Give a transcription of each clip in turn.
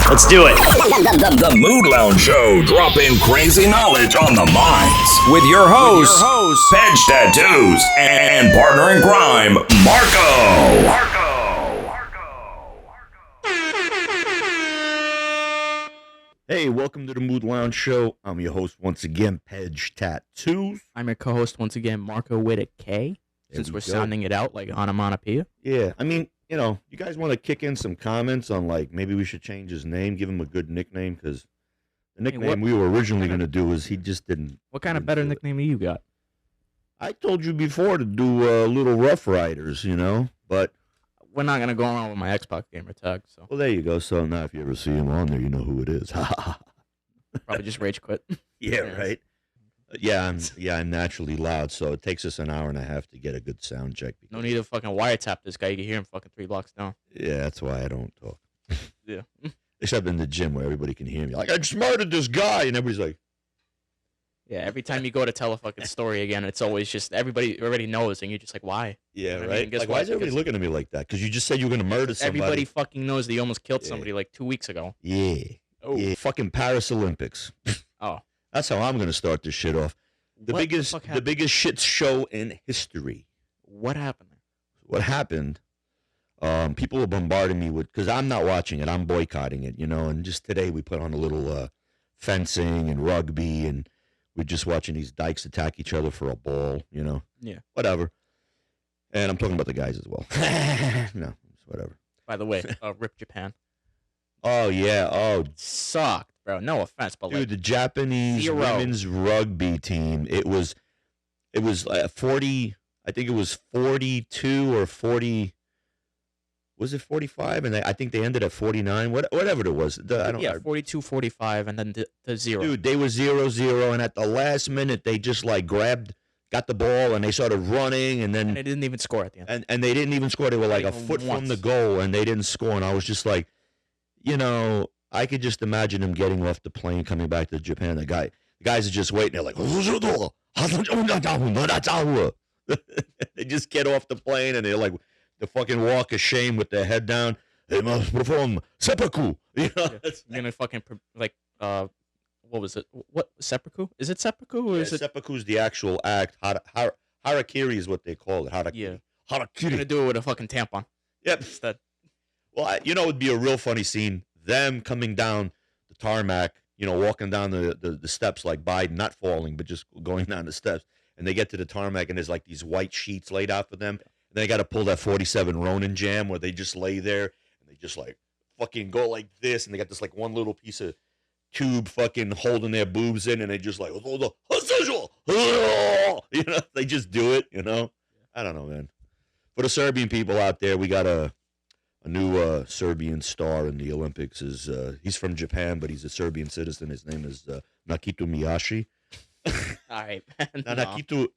Let's do it. The Mood Lounge Show, dropping crazy knowledge on the minds. With your hosts, Pedge Tattoos, and partner in crime, Marco. Hey, welcome to the Mood Lounge Show. I'm your host once again, Pedge Tattoos. I'm your co-host once again, Marco with a K, since we're sounding it out like onomatopoeia. Yeah, I mean, you know, you guys want to kick in some comments on, like, maybe we should change his name, give him a good nickname, because the nickname we were originally going to do is he just didn't. What kind of better nickname do you got? I told you before to do Little Rough Riders, you know, but. We're not going to go around with my Xbox gamer tag, so. Well, there you go. So now if you ever see him on there, you know who it is. Probably just rage quit. Yeah, right. I'm naturally loud, so it takes us an hour and a half to get a good sound check. No need to fucking wiretap this guy. You can hear him fucking 3 blocks down. Yeah, that's why I don't talk. Yeah. Except in the gym where everybody can hear me. Like, I just murdered this guy, and everybody's like. Yeah, every time you go to tell a fucking story again, it's always just everybody already knows, and you're just like, why? Yeah, you know right? Like, why is everybody looking at me like that? Because you just said you were going to murder somebody. Everybody fucking knows that you almost killed somebody like 2 weeks ago. Yeah. Oh. Yeah. Fucking Paris Olympics. Oh. That's how I'm going to start this shit off. The biggest shit show in history. What happened? What happened? People are bombarding me with, because I'm not watching it. I'm boycotting it, you know. And just today we put on a little fencing and rugby, and we're just watching these dykes attack each other for a ball, you know. Yeah. Whatever. And I'm talking about the guys as well. No, it's whatever. By the way, RIP Japan. Oh, yeah. Oh, sucked, bro. No offense, but dude, the Japanese women's rugby team, it was 40, I think it was 42 or 40, was it 45? And I think they ended at 49, whatever it was. 42, 45, and then the 0. Dude, they were 0-0, and at the last minute, they just, like, got the ball, and they started running, and then... And they didn't even score at the end. And they didn't even score. They were, like, a foot from the goal, and they didn't score, and I was just like, you know, I could just imagine them getting off the plane, coming back to Japan. The guys are just waiting. They're like, they just get off the plane, and they're like, the fucking walk of shame with their head down. They must perform seppuku. You know, you're gonna fucking like what was it? What seppuku? Is it seppuku or is it? Seppuku's the actual act. Harakiri is what they call it. Harakiri. Yeah. Harakiri. You're gonna do it with a fucking tampon. Yep. Instead. Well, you know, it'd be a real funny scene. Them coming down the tarmac, you know, walking down the steps like Biden, not falling, but just going down the steps. And they get to the tarmac, and there's like these white sheets laid out for them. And they got to pull that 47 Ronin jam where they just lay there and they just like fucking go like this. And they got this like one little piece of tube fucking holding their boobs in. And they just like, you know, they just do it, you know. I don't know, man. For the Serbian people out there, we got a new Serbian star in the Olympics. He's from Japan, but he's a Serbian citizen. His name is Nakitu MIYASHI. All right. Nakitu.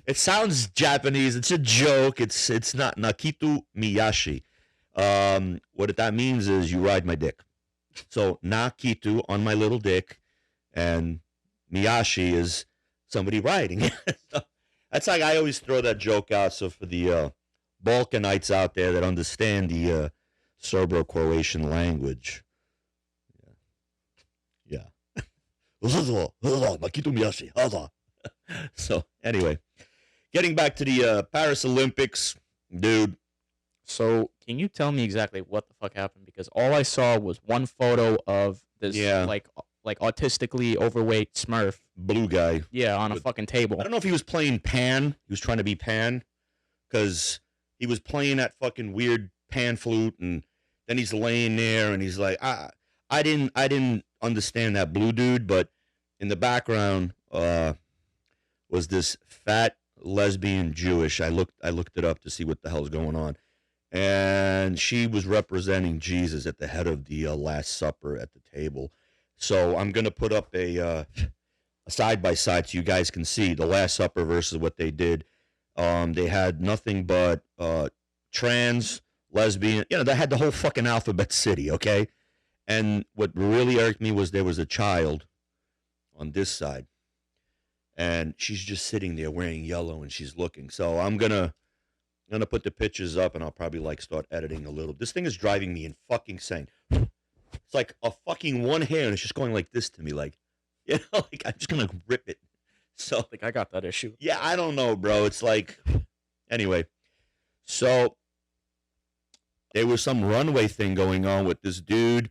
It sounds Japanese. It's a joke. It's not. Nakitu MIYASHI. What that means is you ride my dick. So Nakitu, on my little dick, and Miyashi is somebody riding it. So that's like I always throw that joke out. So for the Balkanites out there that understand the Serbo-Croatian language. Yeah. Nakitu MIYASHI. So anyway. Getting back to the Paris Olympics, dude. So, can you tell me exactly what the fuck happened? Because all I saw was one photo of this, like autistically overweight Smurf. Blue guy. Yeah, on a fucking table. I don't know if he was playing Pan. He was trying to be Pan. Because he was playing that fucking weird pan flute, and then he's laying there, and he's like, I didn't understand that blue dude, but in the background was this fat lesbian Jewish. I looked it up to see what the hell's going on, and she was representing Jesus at the head of the Last Supper at the table. So I'm gonna put up a side by side so you guys can see the Last Supper versus what they did. They had nothing but trans, lesbian. You know, they had the whole fucking alphabet city. Okay, and what really irked me was there was a child on this side. And she's just sitting there wearing yellow, and she's looking. So I'm gonna put the pictures up, and I'll probably like start editing a little. This thing is driving me fucking insane. It's like a fucking one hair, and it's just going like this to me, like, you know, like I'm just gonna rip it. So I think I got that issue. Yeah, I don't know, bro. It's like, anyway. So there was some runway thing going on with this dude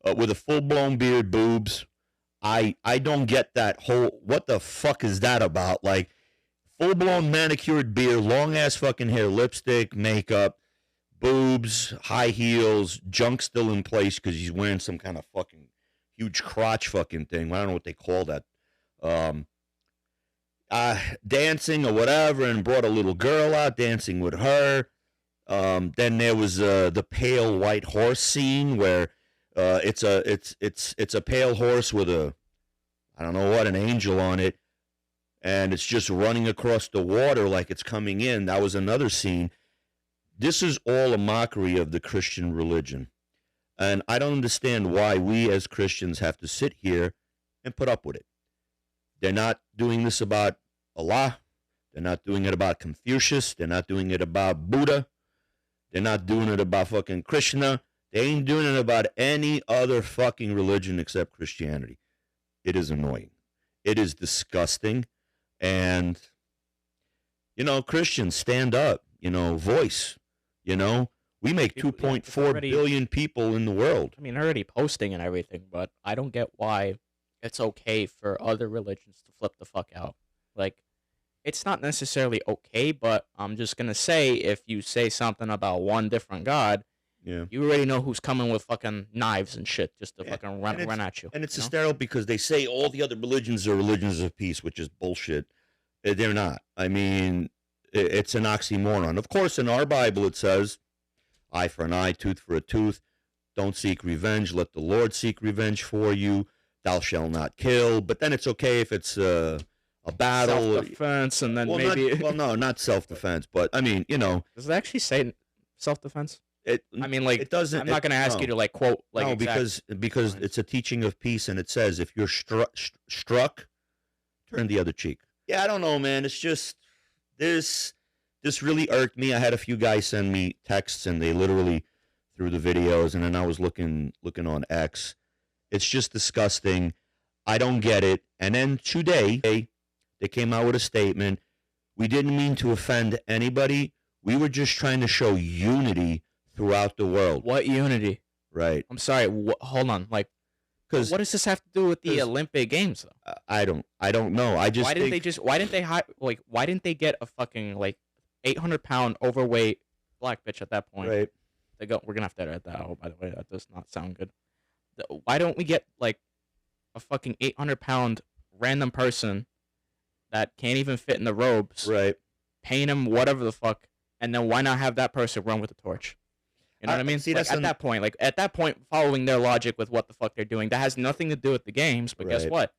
with a full-blown beard, boobs. I don't get that whole, what the fuck is that about? Like, full-blown manicured beard, long-ass fucking hair, lipstick, makeup, boobs, high heels, junk still in place because he's wearing some kind of fucking huge crotch fucking thing. I don't know what they call that. Dancing or whatever, and brought a little girl out dancing with her. Then there was the pale white horse scene where it's a pale horse with a, I don't know what, an angel on it, and it's just running across the water like it's coming in. That was another scene. This is all a mockery of the Christian religion, and I don't understand why we as Christians have to sit here and put up with it. They're not doing this about Allah. They're not doing it about Confucius. They're not doing it about Buddha. They're not doing it about fucking Krishna. They ain't doing it about any other fucking religion except Christianity. It is annoying. It is disgusting. And, you know, Christians, stand up. You know, voice. You know, we make 2.4 billion people in the world. I mean, already posting and everything, but I don't get why it's okay for other religions to flip the fuck out. Like, it's not necessarily okay, but I'm just going to say, if you say something about one different god, you already know who's coming with fucking knives and shit just to fucking run at you. And it's hysterical because they say all the other religions are religions of peace, which is bullshit. They're not. I mean, it's an oxymoron. Of course, in our Bible it says, eye for an eye, tooth for a tooth. Don't seek revenge. Let the Lord seek revenge for you. Thou shalt not kill. But then it's okay if it's a battle. Self-defense, and then maybe... no, not self-defense, but, I mean, you know... Does it actually say self-defense? I mean, like... It doesn't... I'm not going to ask you to, like, quote... like no, because it's a teaching of peace, and it says, if you're struck, turn the other cheek. Yeah, I don't know, man. It's just... This really irked me. I had a few guys send me texts, and they literally threw the videos, and then I was looking on X. It's just disgusting. I don't get it. And then today, they came out with a statement. We didn't mean to offend anybody. We were just trying to show unity throughout the world. What unity? Right. I'm sorry. Hold on. Like, what does this have to do with the Olympic Games, though? I don't know. Why didn't they get a fucking, like, 800-pound overweight black bitch at that point? Right. We're going to have to edit that out, by the way. That does not sound good. Why don't we get, like, a fucking 800-pound random person that can't even fit in the robes, right? Paint him whatever the fuck, and then why not have that person run with the torch? You know what I mean? See, like, at that point, following their logic with what the fuck they're doing, that has nothing to do with the games. But guess what?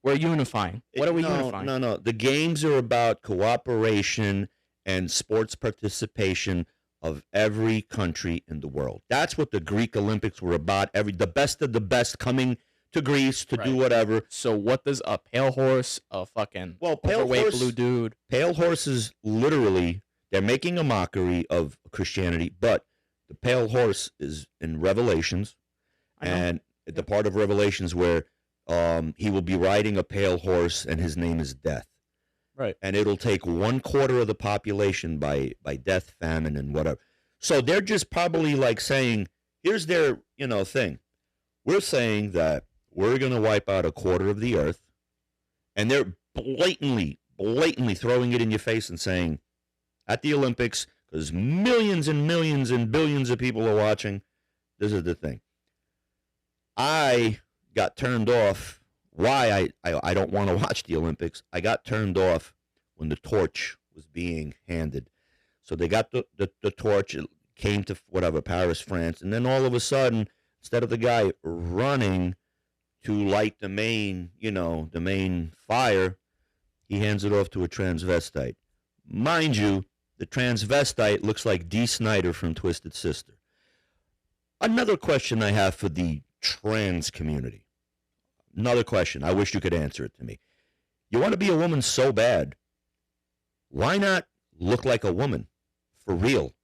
We're unifying. What are we unifying? No. The games are about cooperation and sports participation of every country in the world. That's what the Greek Olympics were about. The best of the best coming to Greece to do whatever. So what does a pale horse, a fucking overweight blue dude? Pale horses, literally, they're making a mockery of Christianity, but the pale horse is in Revelations, and the part of Revelations where he will be riding a pale horse, and his name is Death. Right. And it'll take 1/4 of the population by death, famine, and whatever. So they're just probably like saying, here's their, thing. We're saying that we're going to wipe out 1/4 of the earth, and they're blatantly throwing it in your face and saying, at the Olympics, because millions and millions and billions of people are watching, this is the thing. I got turned off. Why I don't want to watch the Olympics. I got turned off when the torch was being handed. So they got the torch. It came to Paris, France, and then all of a sudden, instead of the guy running to light the main fire, he hands it off to a transvestite. Mind you, the transvestite looks like Dee Snider from Twisted Sister. Another question I have for the trans community. Another question. I wish you could answer it to me. You want to be a woman so bad. Why not look like a woman? For real.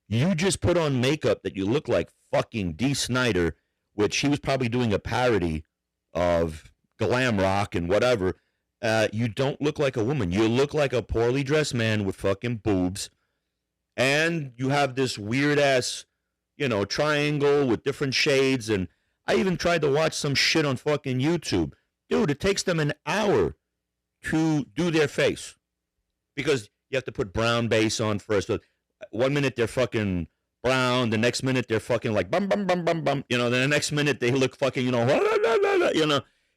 You just put on makeup that you look like fucking Dee Snider, which he was probably doing a parody of glam rock and whatever. You don't look like a woman. You look like a poorly dressed man with fucking boobs. And you have this weird ass, triangle with different shades. And I even tried to watch some shit on fucking YouTube. Dude, it takes them an hour to do their face. Because you have to put brown base on first. So 1 minute they're fucking brown. The next minute they're fucking like bum, bum, bum, bum, bum. Then the next minute they look fucking,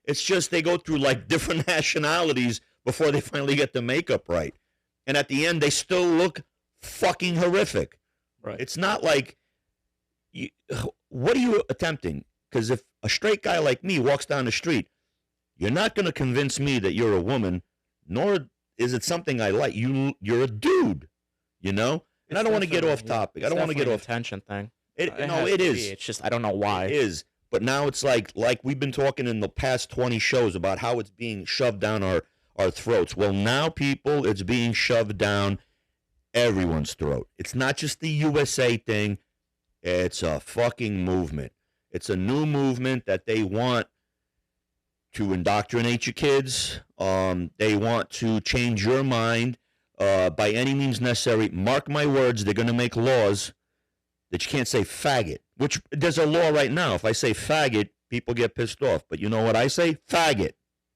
It's just they go through like different nationalities before they finally get the makeup right. And at the end, they still look fucking horrific. Right. It's not like, what are you attempting? Because if a straight guy like me walks down the street, you're not going to convince me that you're a woman, nor is it something I like. You're a dude, And I don't want to get off topic. I don't want to get off. Attention thing. It is. It's just I don't know why. It is. But now it's like we've been talking in the past 20 shows about how it's being shoved down our throats. Well, now, people, it's being shoved down everyone's throat. It's not just the USA thing. It's a fucking movement. It's a new movement that they want to indoctrinate your kids. They want to change your mind by any means necessary. Mark my words, they're going to make laws that you can't say faggot, which there's a law right now. If I say faggot, people get pissed off. But you know what I say? Faggot.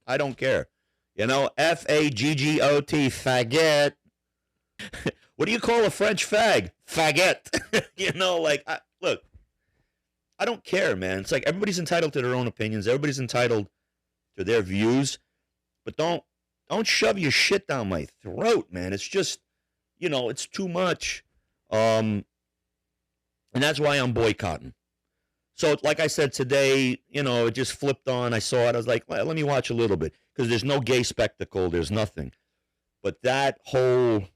I don't care. F-A-G-G-O-T, faggot. What do you call a French fag? Faggot. Look, I don't care, man. It's like everybody's entitled to their own opinions. Everybody's entitled to their views. But don't shove your shit down my throat, man. It's just, it's too much. And that's why I'm boycotting. So, like I said today, it just flipped on. I saw it. I was like, let me watch a little bit. Because there's no gay spectacle. There's nothing. But that whole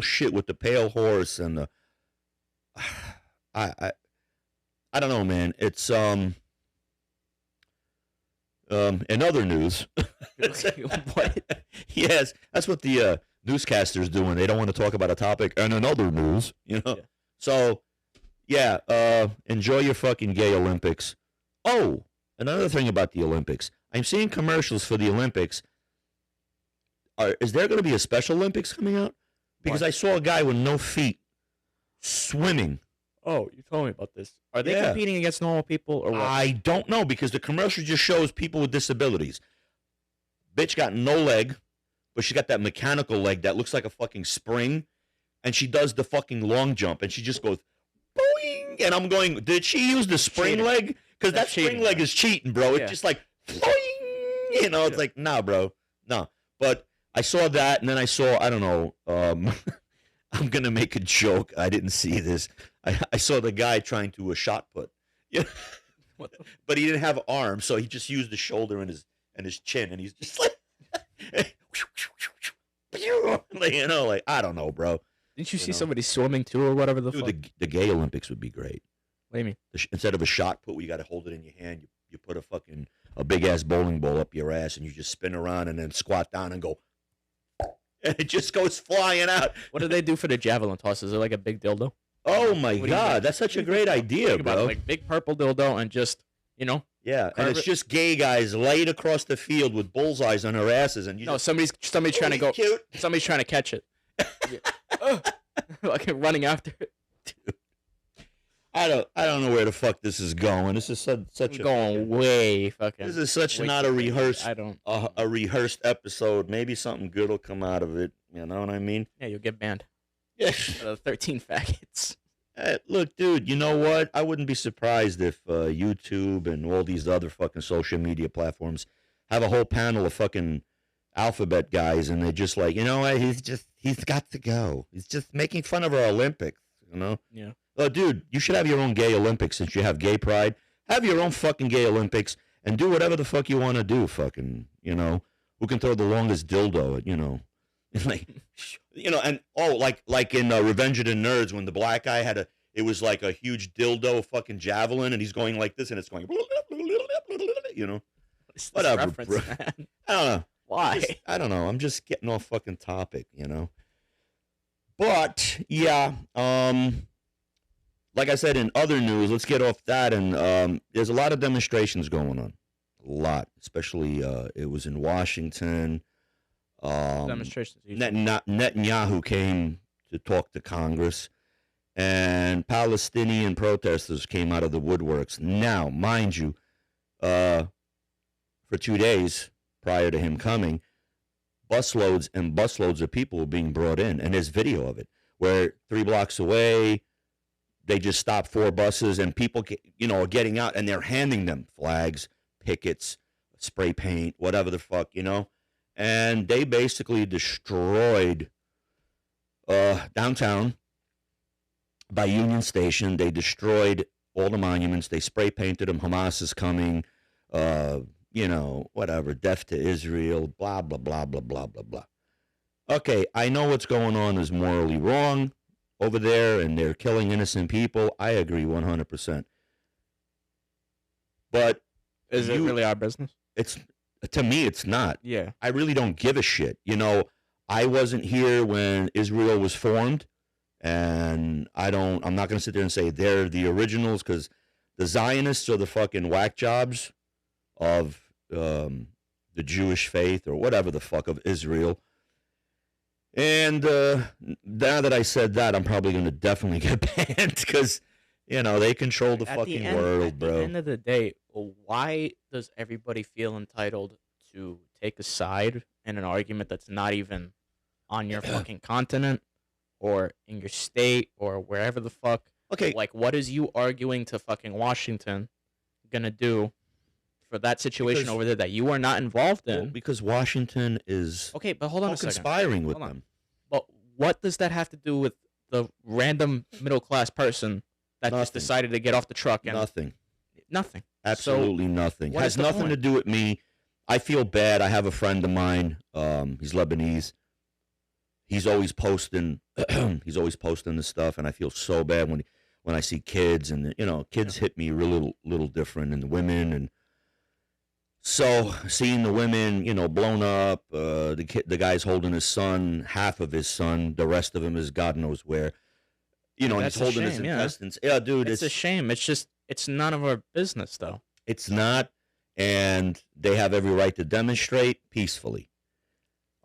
shit with the pale horse and the... I don't know, man. It's... in other news... What? Yes, that's what the newscaster's doing. They don't want to talk about a topic. And in other news, Yeah. So, yeah, enjoy your fucking gay Olympics. Oh, another thing about the Olympics. I'm seeing commercials for the Olympics. Is there going to be a Special Olympics coming out? Because I saw a guy with no feet swimming. Oh, you told me about this. Are they competing against normal people or what? I don't know, because the commercial just shows people with disabilities. Bitch got no leg, but she got that mechanical leg that looks like a fucking spring. And she does the fucking long jump, and she just goes, boing. And I'm going, did she use the spring leg? Because that spring leg is cheating, bro. It's just like, boing. It's like, nah, bro. No. But I saw that, and then I saw, I don't know, I'm going to make a joke. I didn't see this. I saw the guy trying to a shot put. But he didn't have arms, so he just used the shoulder and his chin, and he's just like, I don't know, bro. Didn't you see somebody swimming too or whatever the fuck? The gay Olympics would be great. What do you mean? Instead of a shot put where you got to hold it in your hand, you put a big ass bowling ball up your ass and you just spin around and then squat down and go. And it just goes flying out. What do they do for the javelin toss? Is it like a big dildo? Oh my God, that's such a great idea, bro. Like big purple dildo and just, Yeah, and it's just gay guys laid across the field with bullseyes on their asses, and somebody's trying to go. Cute. Somebody's trying to catch it. Like running after it. Dude. I don't know where the fuck this is going. This is such going way fucking. This is such not a rehearsed. I don't. A rehearsed episode. Maybe something good will come out of it. You know what I mean? Yeah, you'll get banned. Yeah. 13 faggots. Look, dude. You know what? I wouldn't be surprised if YouTube and all these other fucking social media platforms have a whole panel of fucking alphabet guys, and they're just like, what? He's got to go. He's just making fun of our Olympics. Yeah. Oh, dude, you should have your own gay Olympics since you have gay pride. Have your own fucking gay Olympics and do whatever the fuck you want to do. Fucking, who can throw the longest dildo at, like, and like in Revenge of the Nerds when the black guy it was like a huge dildo fucking javelin and he's going like this and it's going, whatever, bro. I don't know. Why? I don't know. I'm just getting off fucking topic, But yeah, like I said, in other news, let's get off that. And there's a lot of demonstrations going on. A lot. Especially, it was in Washington. Demonstrations. Netanyahu came to talk to Congress. And Palestinian protesters came out of the woodworks. Now, mind you, for 2 days prior to him coming, busloads and busloads of people were being brought in. And there's video of it where 3 blocks away, they just stopped 4 buses and people, are getting out and they're handing them flags, pickets, spray paint, whatever the fuck, And they basically destroyed downtown by Union Station. They destroyed all the monuments. They spray painted them. Hamas is coming, whatever, death to Israel, blah, blah, blah, blah, blah, blah, blah. Okay, I know what's going on is morally wrong over there, and they're killing innocent people. I agree 100%. But is it really our business? To me, it's not. Yeah. I really don't give a shit. I wasn't here when Israel was formed, and I'm not going to sit there and say they're the originals, because the Zionists are the fucking whack jobs of the Jewish faith or whatever the fuck of Israel. And now that I said that, I'm probably going to definitely get banned because, they control the fucking world, bro. At the end of the day, why does everybody feel entitled to take a side in an argument that's not even on your fucking continent or in your state or wherever the fuck? Okay. Like, what is you arguing to fucking Washington gonna do for that situation over there that you are not involved in? Well, because Washington is okay, but hold on a second. Conspiring with them. But what does that have to do with the random middle class person that just decided to get off the truck? And Nothing. Absolutely nothing. Has nothing to do with me. I feel bad. I have a friend of mine. He's Lebanese. He's always posting. He's always posting this stuff, and I feel so bad when I see kids, and kids hit me real little different, and the women, and so seeing the women, blown up. The guy's holding his son, half of his son. The rest of him is God knows where. And he's holding his intestines. Yeah, dude, it's a shame. It's none of our business, though. It's not, and they have every right to demonstrate peacefully.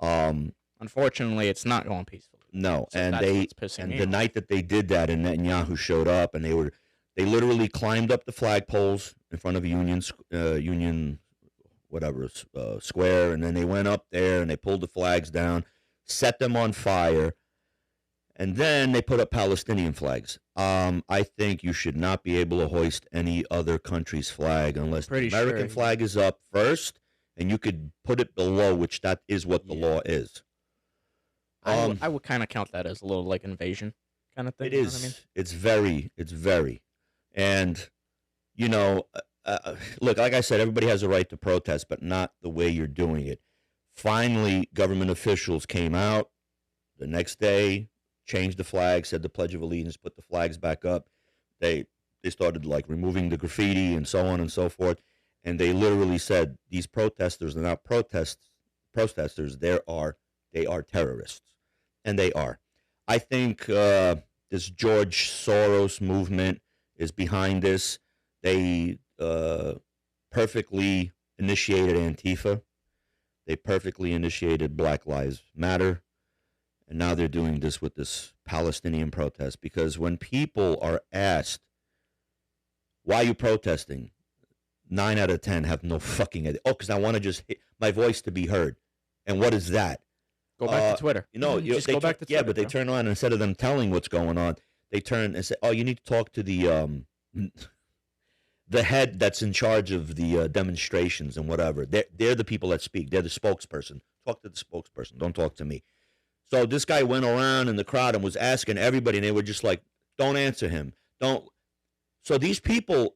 Unfortunately, it's not going peacefully. No, so and the night that they did that, and Netanyahu showed up, and they literally climbed up the flagpoles in front of Union Square, and then they went up there and they pulled the flags down, set them on fire, and then they put up Palestinian flags. I think you should not be able to hoist any other country's flag unless the American flag is up first, and you could put it below, which that is what the law is. I would kind of count that as a little like invasion kind of thing. It is. I mean? It's very. And, look, like I said, everybody has a right to protest, but not the way you're doing it. Finally, government officials came out the next day, changed the flag, said the Pledge of Allegiance, put the flags back up. They started like removing the graffiti and so on and so forth. And they literally said these protesters are not protesters. They are terrorists. And they are. I think this George Soros movement is behind this. They perfectly initiated Antifa. They perfectly initiated Black Lives Matter. And now they're doing this with this Palestinian protest. Because when people are asked, why are you protesting? 9 out of 10 have no fucking idea. Oh, because I want to just hit my voice to be heard. And what is that? Go back to Twitter. Just go back to Twitter. Yeah, but they turn around and instead of them telling what's going on, they turn and say, "Oh, you need to talk to the head that's in charge of the demonstrations and whatever. They're the people that speak. They're the spokesperson. Talk to the spokesperson. Don't talk to me." So this guy went around in the crowd and was asking everybody, and they were just like, "Don't answer him. Don't." So these people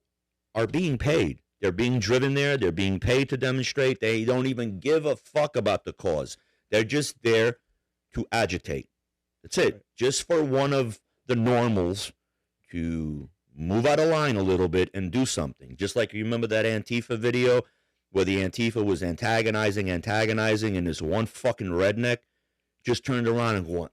are being paid. They're being driven there. They're being paid to demonstrate. They don't even give a fuck about the cause. They're just there to agitate. That's it. Just for one of the normals to move out of line a little bit and do something. Just like you remember that Antifa video where the Antifa was antagonizing, and this one fucking redneck just turned around and went,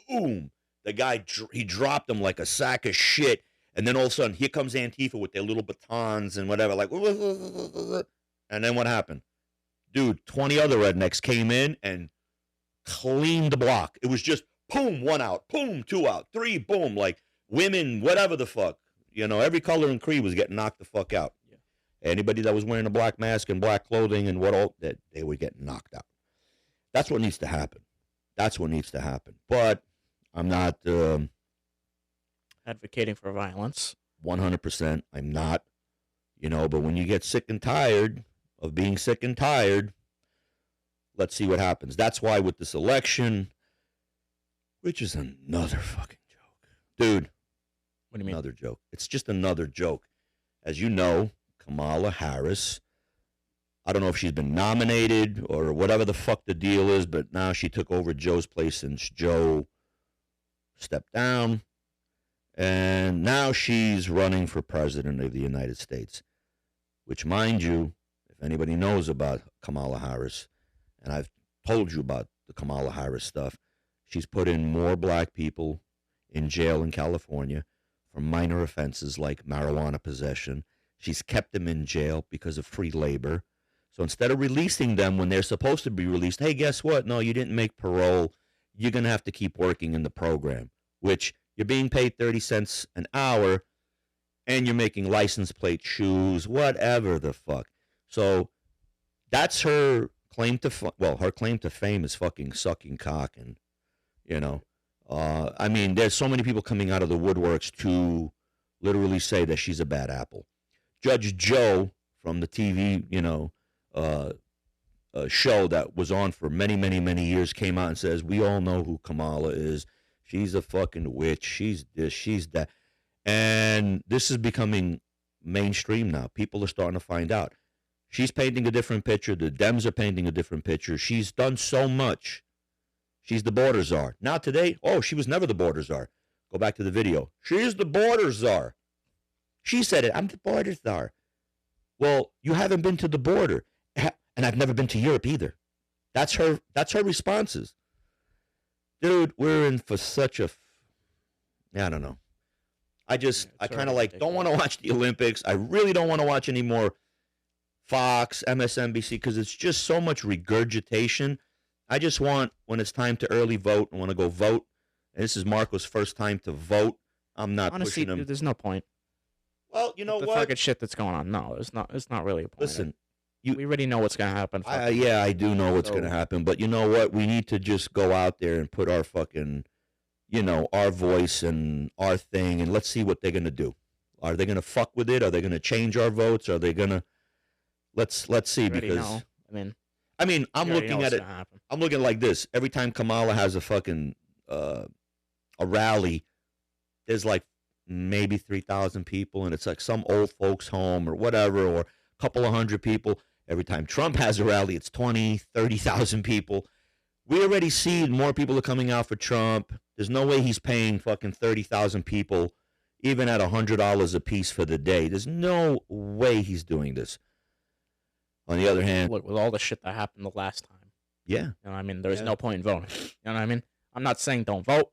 boom, The guy, he dropped him like a sack of shit. And then all of a sudden, here comes Antifa with their little batons and whatever. Like, and then what happened? Dude, 20 other rednecks came in and cleaned the block. It was just, boom, 1 out. Boom, 2 out. 3, boom. Like, women, whatever the fuck. You know, every color and creed was getting knocked the fuck out. Yeah. Anybody that was wearing a black mask and black clothing and what all, that they would get knocked out. That's what needs to happen. That's what needs to happen. But I'm not advocating for violence. 100%. I'm not. You know, but when you get sick and tired of being sick and tired, let's see what happens. That's why with this election, which is another fucking joke. Dude. What do you mean? Another joke. It's just another joke. As you know, Kamala Harris, I don't know if she's been nominated or whatever the fuck the deal is, but now she took over Joe's place since Joe stepped down. And now she's running for president of the United States, which, mind you, if anybody knows about Kamala Harris, and I've told you about the Kamala Harris stuff, she's put in more black people in jail in California for minor offenses like marijuana possession. She's kept them in jail because of free labor. So instead of releasing them when they're supposed to be released, hey, guess what? No, you didn't make parole. You're going to have to keep working in the program, which you're being paid 30 cents an hour, and you're making license plate shoes, whatever the fuck. So that's her claim to, her claim to fame is fucking sucking cock. And, you know, I mean, there's so many people coming out of the woodworks to literally say that she's a bad apple. Judge Joe from the TV, you know, show that was on for many, many, many years came out and says, we all know who Kamala is. She's a fucking witch. She's this, she's that. And this is becoming mainstream now. People are starting to find out. She's painting a different picture. The Dems are painting a different picture. She's done so much. She's the border czar. Now today, she was never the border czar. Go back to the video. She's the border czar. She said it. I'm the border czar. Well, you haven't been to the border. And I've never been to Europe either. That's her responses. Dude, we're in for such a, I don't know. I kind of like don't want to watch the Olympics. I really don't want to watch any more Fox, MSNBC, because it's just so much regurgitation. I just want, when it's time to early vote, I want to go vote. And this is Marco's first time to vote. I'm not pushing him. There's no point. Well, you know the what? fucking shit that's going on. No, it's not really a point. Listen. We already know what's going to happen. Yeah, I do know what's going to happen. But you know what? We need to just go out there and put our fucking, you know, our voice and our thing, and let's see what they're going to do. Are they going to fuck with it? Are they going to change our votes? Are they going to? Let's see, because know. I mean, I'm looking at it. I'm looking like this. Every time Kamala has a fucking a rally, there's like maybe 3,000 people, and it's like some old folks home or whatever, or a couple of hundred people. Every time Trump has a rally, it's 20, 30,000 people. We already see more people are coming out for Trump. There's no way he's paying fucking 30,000 people, even at $100 a piece for the day. There's no way he's doing this. On the other hand, look, with all the shit that happened the last time. Yeah. You know what I mean? There's no point in voting. You know what I mean? I'm not saying don't vote,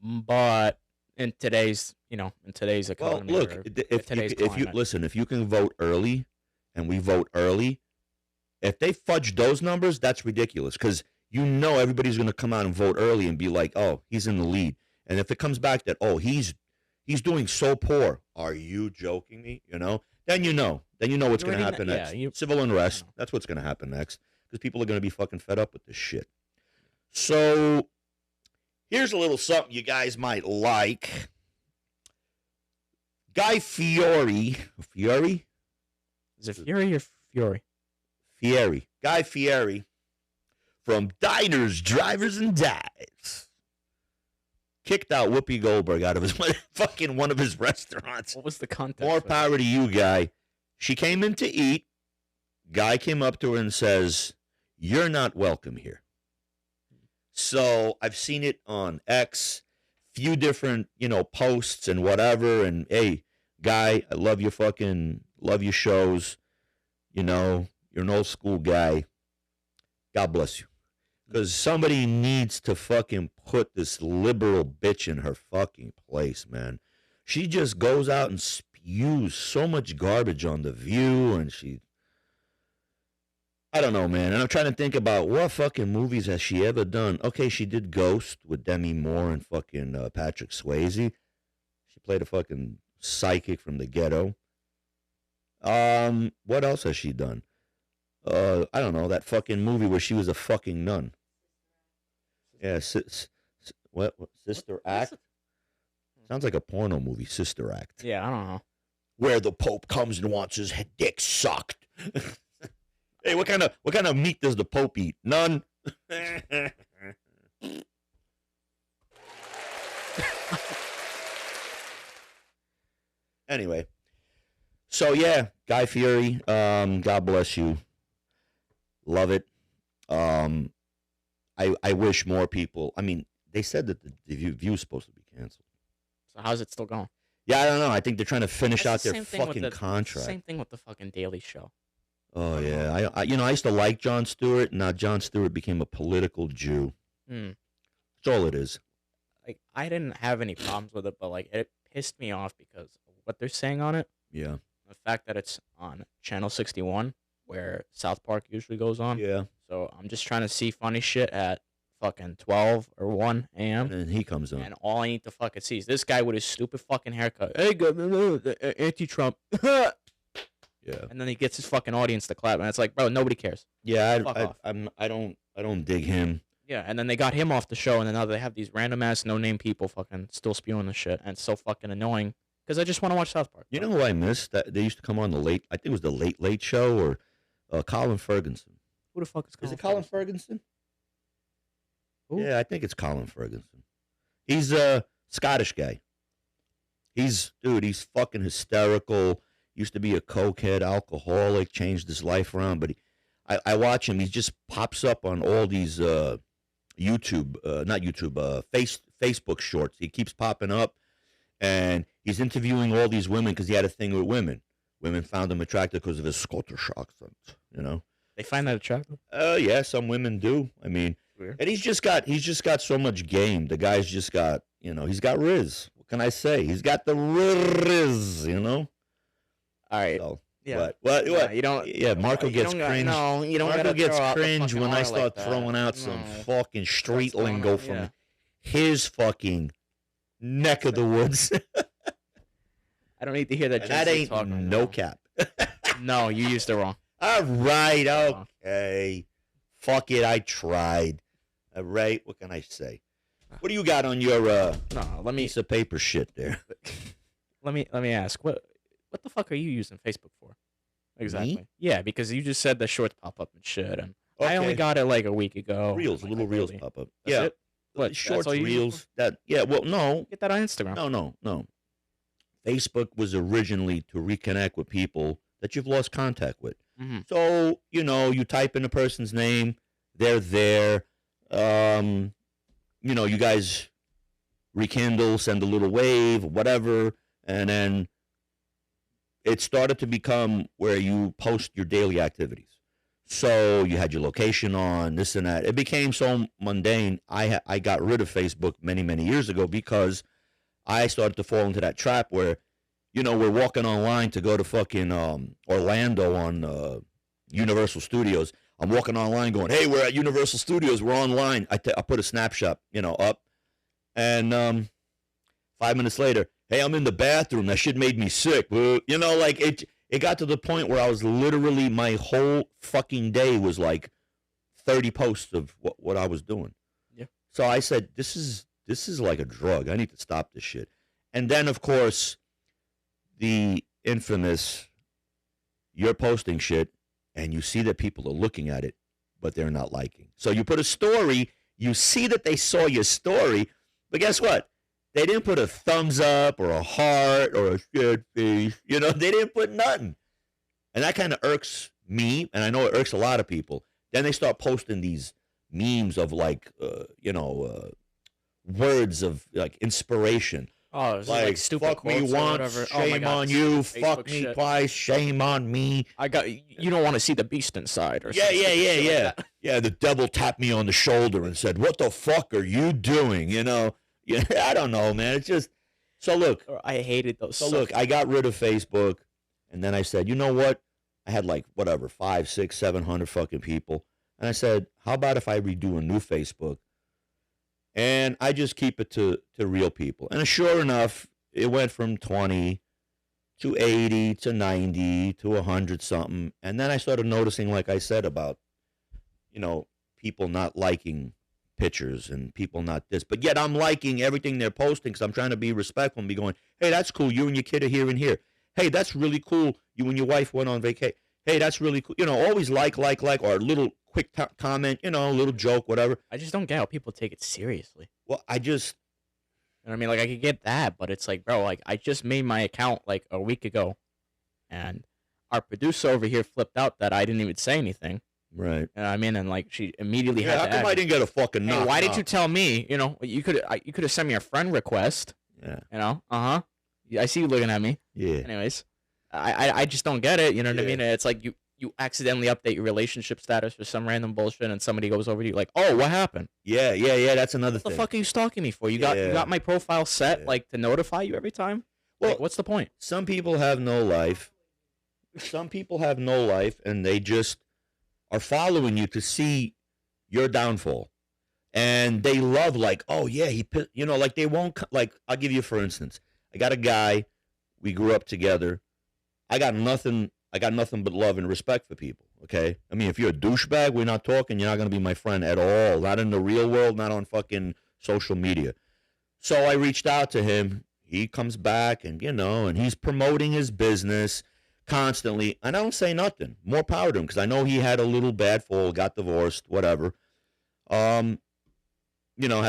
but in today's economy. Well, look, if you can vote early, and we vote early, if they fudge those numbers, that's ridiculous, because you know everybody's going to come out and vote early and be like, oh, he's in the lead. And if it comes back that, oh, he's doing so poor, are you joking me? You know, then you know what's going to happen next. Civil unrest. That's what's going to happen next, because people are going to be fucking fed up with this shit. So here's a little something you guys might like. Guy Fieri. Is it Fieri or Fiore? Fieri. Guy Fieri from Diners, Drivers, and Dives kicked out Whoopi Goldberg out of his fucking one of his restaurants. What was the context? More power to you, Guy. She came in to eat. Guy came up to her and says, "You're not welcome here." So I've seen it on X, few different, posts and whatever. And hey, Guy, I love your shows. You're an old school guy. God bless you. Because somebody needs to fucking put this liberal bitch in her fucking place, man. She just goes out and spews so much garbage on The View, and I don't know, man. And I'm trying to think about what fucking movies has she ever done. Okay, she did Ghost with Demi Moore and fucking Patrick Swayze. She played a fucking psychic from the ghetto. What else has she done? I don't know, that fucking movie where she was a fucking nun. Yeah, what Sister Act? Sounds like a porno movie, Sister Act. Yeah, I don't know. Where the Pope comes and wants his dick sucked. Hey, what kind of meat does the Pope eat? None. Anyway, so yeah, Guy Fieri, God bless you. Love it. I wish more people. I mean, they said that the View is supposed to be canceled. So how's it still going? Yeah, I don't know. I think they're trying to finish out their fucking contract. contract. Same thing with the fucking Daily Show. Oh yeah, I used to like Jon Stewart. Now Jon Stewart became a political Jew. That's all it is. Like, I didn't have any problems with it, but like it pissed me off because of what they're saying on it. Yeah. The fact that it's on Channel 61, where South Park usually goes on. Yeah. So I'm just trying to see funny shit at fucking 12 or 1 a.m. And then he comes on. And all I need to fucking see is this guy with his stupid fucking haircut. Hey, anti-Trump. Yeah. And then he gets his fucking audience to clap, and it's like, bro, nobody cares. Yeah, Fuck off. I don't dig him. Yeah, and then they got him off the show, and then now they have these random ass no name people fucking still spewing the shit, and it's so fucking annoying because I just want to watch South Park. You know who I miss? That they used to come on the late. I think it was the Late Show or Colin Ferguson. Who the fuck is Colin? Is it Colin Ferguson? Who? Yeah, I think it's Colin Ferguson. He's a Scottish guy. He's fucking hysterical. Used to be a cokehead, alcoholic, changed his life around. But I watch him. He just pops up on all these Facebook shorts. He keeps popping up, and he's interviewing all these women because he had a thing with women. Women found him attractive because of his Scottish accent. You know, They find that attractive? yeah, some women do. I mean, Weird. and he's just got so much game. The guy's just got, he's got riz. What can I say? He's got the riz. All right. So, Yeah. What? Yeah, you don't. Yeah, Marco you gets don't got- cringe. No, you don't. Marco gotta gets throw out the cringe fucking when I R start like that. throwing out some No. fucking street That's going lingo on, from yeah. his fucking neck of the woods. I don't need to hear that. And that Jesse ain't talk right no now. cap. No, you used it wrong. All right, okay. Fuck it, I tried. All right, what can I say? What do you got on your No, let me piece of paper shit there? let me ask what the fuck are you using Facebook for? Exactly. Yeah, because you just said the shorts pop up and shit, and I only Okay. got it like a week ago. Reels, Like, little reels really. pop up. That's Yeah, it? What, that's shorts, all you use it reels. Well, no, Get that on Instagram. no. Facebook was originally to reconnect with people that you've lost contact with. Mm-hmm. So, you type in a person's name, they're there. You guys rekindle, send a little wave, whatever, and then it started to become where you post your daily activities. So you had your location on, this and that. It became so mundane. I got rid of Facebook many, many years ago because I started to fall into that trap where, we're walking online to go to fucking Orlando on Universal Studios. I'm walking online going, hey, we're at Universal Studios. We're online. I put a snapshot, up. And 5 minutes later, hey, I'm in the bathroom. That shit made me sick. It got to the point where I was literally, my whole fucking day was like 30 posts of what I was doing. Yeah. So I said, this is like a drug. I need to stop this shit. And then, of course, the infamous, you're posting shit, and you see that people are looking at it, but they're not liking. So you put a story, you see that they saw your story, but guess what? They didn't put a thumbs up or a heart or a shit face. They didn't put nothing. And that kind of irks me, and I know it irks a lot of people. Then they start posting these memes of words of like inspiration. Oh, is like stupid fuck me quotes or once, whatever. shame God, on you. Facebook Fuck me shit. twice, shame on me. You don't want to see the beast inside, or Yeah. Like Yeah, the devil tapped me on the shoulder and said, "What the fuck are you doing?" You know, yeah, I don't know, man. It's just so look. I hated those. So look, I got rid of Facebook, and then I said, you know what? I had like whatever 500, 600, 700 fucking people, and I said, how about if I redo a new Facebook, and I just keep it to real people? And sure enough, it went from 20 to 80 to 90 to 100 something, and then I started noticing, like I said, about people not liking pictures and people not this, but yet I'm liking everything they're posting because I'm trying to be respectful and be going, hey, that's cool. You and your kid are here and here. Hey, that's really cool. You and your wife went on vacation. Hey, that's really cool. Always like, or a little quick comment, a little joke, whatever. I just don't get how people take it seriously. Well, I mean, like, I could get that, but it's like, bro, like, I just made my account like a week ago, and our producer over here flipped out that I didn't even say anything. Right. You know what I mean? And like, she immediately had to how come I didn't get a fucking knock? Hey, why did you tell me? You could have sent me a friend request. Yeah. I see you looking at me. Yeah. Anyways, I just don't get it. You know what I mean? It's like you accidentally update your relationship status for some random bullshit, and somebody goes over to you like, "Oh, what happened?" Yeah. That's another thing. What the fuck are you stalking me for? You got my profile set like to notify you every time. Well, like, what's the point? Some people have no life. And they just are following you to see your downfall. And they love, like, oh yeah, like they won't, like, I'll give you, for instance, I got a guy, we grew up together. I got nothing but love and respect for people, okay? I mean, if you're a douchebag, we're not talking, you're not going to be my friend at all. Not in the real world, not on fucking social media. So I reached out to him. He comes back and, and he's promoting his business constantly. And I don't say nothing. More power to him, because I know he had a little bad fall, got divorced, whatever. Had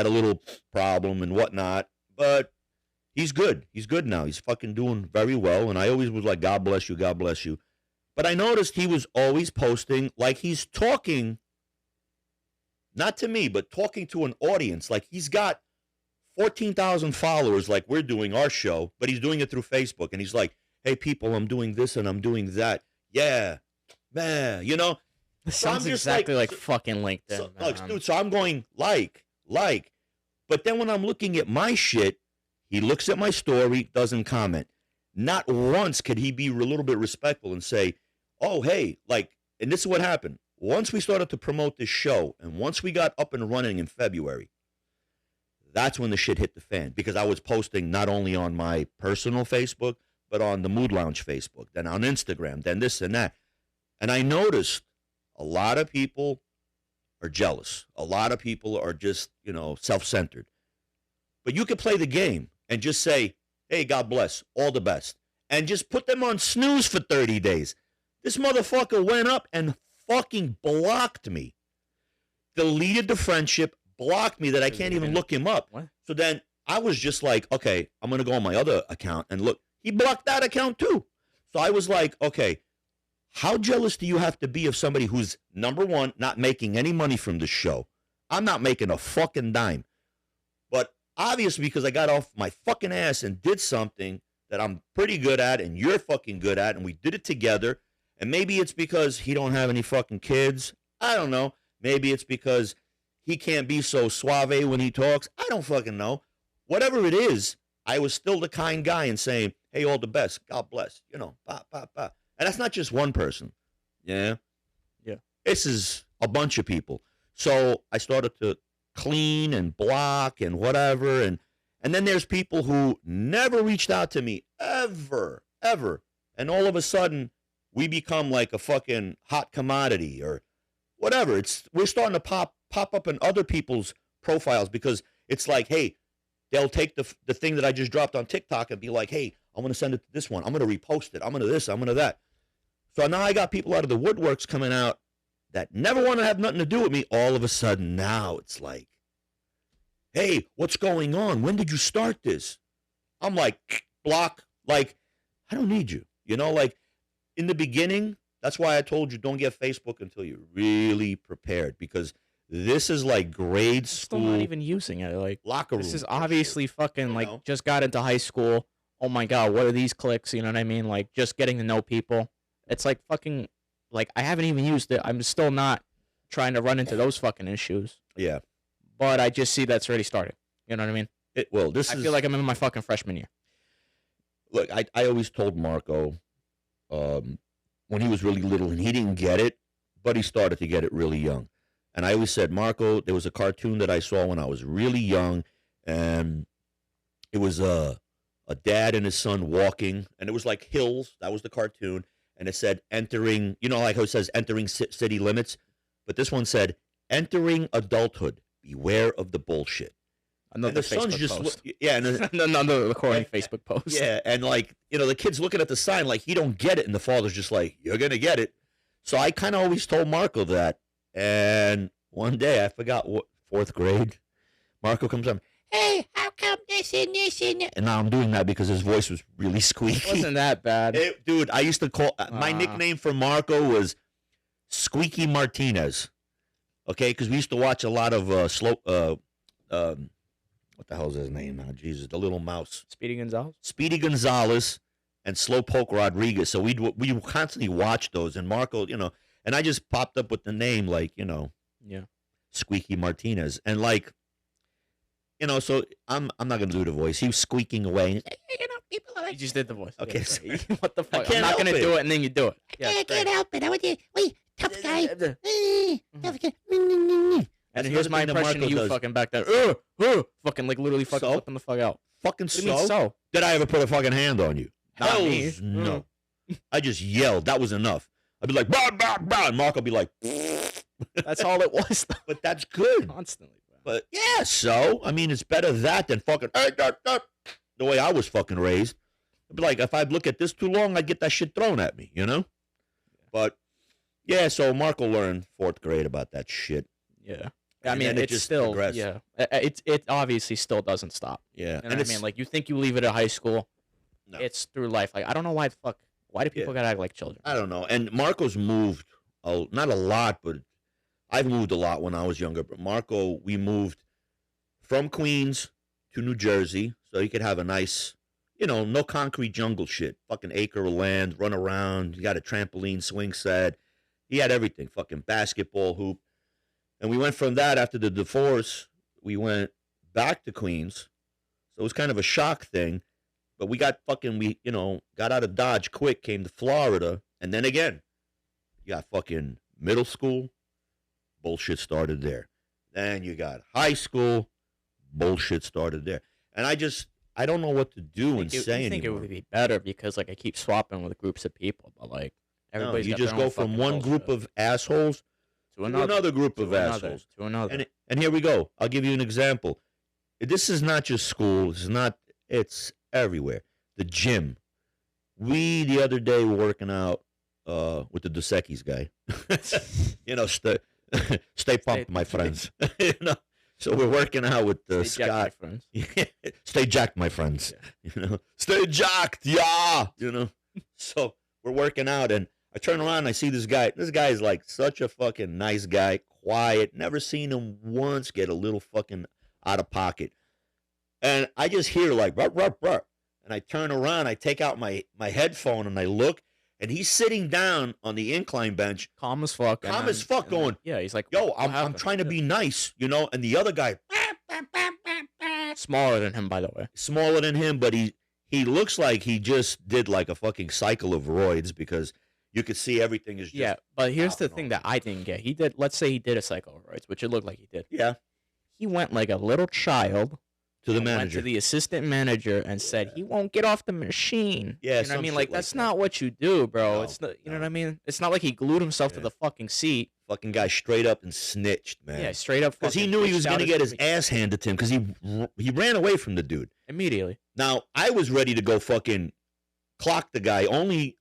a little problem and whatnot. But he's good. He's good now. He's fucking doing very well. And I always was like, God bless you, God bless you. But I noticed he was always posting like he's talking, not to me, but talking to an audience. Like he's got 14,000 followers like we're doing our show, but he's doing it through Facebook. And he's like, hey, people, I'm doing this and I'm doing that. Yeah, man, This sounds exactly like fucking LinkedIn. Dude, so I'm going like. But then when I'm looking at my shit, he looks at my story, doesn't comment. Not once could he be a little bit respectful and say, oh, hey, like, and this is what happened. Once we started to promote this show, and once we got up and running in February, that's when the shit hit the fan, because I was posting not only on my personal Facebook, but on the Mood Lounge Facebook, then on Instagram, then this and that. And I noticed a lot of people are jealous. A lot of people are just, self-centered. But you could play the game and just say, hey, God bless, all the best, and just put them on snooze for 30 days. This motherfucker went up and fucking blocked me. Deleted the friendship, blocked me that I can't even look him up. What? So then I was just like, okay, I'm going to go on my other account and look. He blocked that account too. So I was like, okay, how jealous do you have to be of somebody who's, number one, not making any money from this show? I'm not making a fucking dime. But obviously, because I got off my fucking ass and did something that I'm pretty good at and you're fucking good at, and we did it together. And maybe it's because he don't have any fucking kids. I don't know. Maybe it's because he can't be so suave when he talks. I don't fucking know. Whatever it is, I was still the kind guy and saying, hey, all the best. God bless. Bah. And that's not just one person. Yeah. Yeah. This is a bunch of people. So I started to clean and block and whatever. And then there's people who never reached out to me ever. And all of a sudden, we become like a fucking hot commodity or whatever. We're starting to pop up in other people's profiles, because it's like, hey, they'll take the thing that I just dropped on TikTok and be like, hey, I'm going to send it to this one. I'm going to repost it. I'm going to this. I'm going to that. So now I got people out of the woodworks coming out that never want to have nothing to do with me. All of a sudden now it's like, hey, what's going on? When did you start this? I'm like, block. Like, I don't need you. Like in the beginning, that's why I told you don't get Facebook until you're really prepared, because This is like grade Still school. not even using it. Like locker room. this is obviously fucking like just got into high school. Oh my god, what are these clicks? You know what I mean? Like just getting to know people. It's like fucking like I haven't even used it. I'm still not trying to run into those fucking issues. Yeah. But I just see that's already started. You know what I mean? I feel like I'm in my fucking freshman year. Look, I always told Marco when he was really little, and he didn't get it, but he started to get it really young. And I always said, Marco, there was a cartoon that I saw when I was really young, and it was a dad and his son walking, and it was like hills. That was the cartoon. And it said entering, you know, like how it says entering city limits. But this one said, entering adulthood, beware of the bullshit. Another Facebook post. And another corny Facebook post. Yeah, and like, you know, the kid's looking at the sign like he don't get it, and the father's just like, you're going to get it. So I kind of always told Marco that. And one day, I forgot what, 4th grade, Marco comes up, hey, how come this and this and that? And now I'm doing that because his voice was really squeaky. It wasn't that bad. Dude, I used to call, my nickname for Marco was Squeaky Martinez. Okay, because we used to watch a lot of what the hell is his name now? Jesus, the little mouse. Speedy Gonzalez and Slowpoke Rodriguez. So we constantly watch those. And Marco, you know, and I just popped up with the name like, you know, Squeaky Martinez. And like, you know, so I'm not gonna do the voice. He was squeaking away. You know, people are like, you just did the voice. Okay, yeah, what the fuck? I'm not gonna do it, and then you do it. I can't help it. I want you. Wait, tough guy. Tough guy. And here's my impression of you fucking back there. Fucking like literally fucking flipping the fuck out. Fucking so? Did I ever put a fucking hand on you? Not me. No. I just yelled. That was enough. I'd be like, bah, bah, bah, and Mark would be like, that's all it was. Though. But that's good. Constantly. But yeah, so I mean, it's better that than fucking the way I was fucking raised. I'd be like, if I'd look at this too long, I'd get that shit thrown at me, you know. But yeah, so Marco learned 4th grade about that shit. Yeah, I mean, it's still progressed. Yeah, it obviously still doesn't stop. Yeah, and I mean, like you think you leave it at high school, it's through life. Like I don't know why do people gotta act like children? I don't know. And Marco's moved not a lot, but I've moved a lot when I was younger, but Marco, we moved from Queens to New Jersey so he could have a nice, you know, no concrete jungle shit. Fucking acre of land, run around. He got a trampoline, swing set. He had everything. Fucking basketball hoop. And we went from that after the divorce. We went back to Queens. So it was kind of a shock thing. But we got got out of Dodge quick, came to Florida. And then again, you got fucking middle school. Bullshit started there. Then you got high school. Bullshit started there. And I don't know what to do and say anymore. I think it would be better because like I keep swapping with groups of people, but like everybody's you just go from one group of assholes to another group of assholes. To another. And here we go. I'll give you an example. This is not just school. It's everywhere. The gym. We the other day were working out with the Dos Equis guy. You know, stay pumped, my friends. You know, so we're working out with Scott. Stay jacked, my friends. Yeah. You know, stay jacked, yeah. You know, so we're working out, and I turn around, and I see this guy. This guy is like such a fucking nice guy, quiet. Never seen him once get a little fucking out of pocket. And I just hear like, ruh, ruh, ruh. And I turn around, I take out my headphone, and I look. And he's sitting down on the incline bench. Calm as fuck. Going. Yeah, he's like, yo, I'm trying to be nice, you know? And the other guy. Smaller than him, by the way. Smaller than him, but he looks like he just did like a fucking cycle of roids because you could see everything is just. Yeah, but here's the thing that I didn't get. Let's say he did a cycle of roids, which it looked like he did. Yeah. He went like a little child. To the manager. Went to the assistant manager and said he won't get off the machine. Yeah, you know what I mean? Like that's not what you do, bro. It's not, you know what I mean? It's not like he glued himself to the fucking seat. Fucking guy straight up and snitched, man. Yeah, straight up. Because he knew he was going to get his ass handed to him because he ran away from the dude immediately. Now I was ready to go fucking clock the guy only